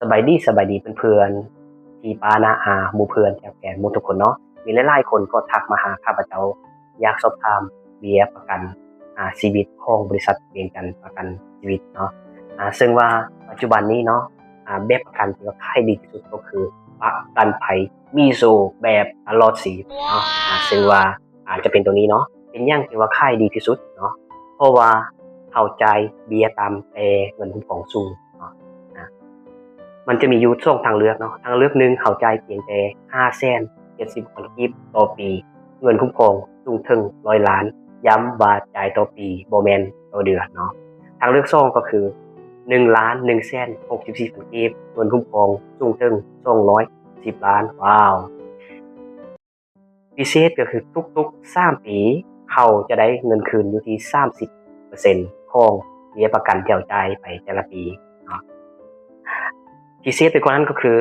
สบายดีเพื่อนๆพี่ป้าน้าอาหมู่เพื่อนแถวแก่หมู่ทุกคนเนาะมีหลายๆคนก็ทักมาหาข้าพเจ้าอยากสอบถามเบี้ยประกันชีวิตของบริษัทเวียงจันทน์ประกันชีวิตเนาะซึ่งว่าปัจจุบันนี้เนาะแบบประกันที่ว่าขายดีที่สุดก็คือประกันภัยมีโซแบบตลอดชีพเนาะซึ่งว่าจะเป็นตัวนี้เนาะเป็นอย่างที่ว่าขายดีที่สุดเนาะเพราะว่าเข้าใจายเบี้ยตามแต่เงินคุ้มครองสูงเนาะ มันจะมีอยู่2ทางเลือกเนาะทางเลือกหนึ่งเข้าใจายเพียงแต่570,000กีบต่อปีเงินคุ้มครองสูงถึง100ล้านย้ำว่าจ่ายต่อปีบ่แม่นต่อเดือนเนาะทางเลือก2ก็คือ1,164,000กีบเงินคุ้มครองสูงถึง210ล้านว้าวพิเศษก็คือทุกๆ3ปีเขาจะได้เงินคืนอยู่ที่30%ของเบี้ยประกันที่เราจ่ายไปแต่ละปีเนาะ พิเศษไปกว่านั้นก็คือ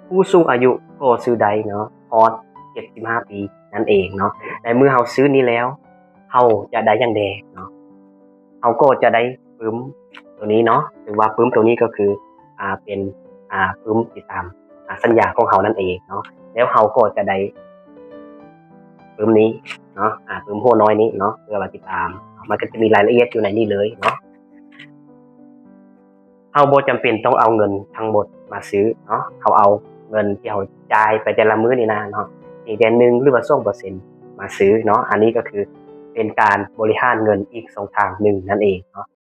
ผู้สูงอายุก็ซื้อได้เนาะฮอด75ปีนั่นเองเนาะในเมื่อเราซื้อนี้แล้วเราจะได้อย่างใดเนาะเราก็จะได้ปึ้มตัวนี้เนาะหรือว่าปึ้มตัวนี้ก็คือเป็นปึ้มติดตามสัญญาของเรานั่นเองเนาะแล้วเราก็จะได้ปึ้มนี้เนาะปึ้มโฮน้อยนี้เนาะเพื่อมาติดตามมันก็จะมีรายละเอียดอยู่ในนี้เลยเนาะ เราบ่จำเป็นต้องเอาเงินทั้งหมดมาซื้อเนาะเราเอาเงินที่เราจ่ายไปแต่ละมื้อนี่นะเนาะเพียงแต่1หรือว่า2%มาซื้อเนาะอันนี้ก็คือเป็นการบริหารเงินอีก2ทางหนึ่งนั่นเองเนาะ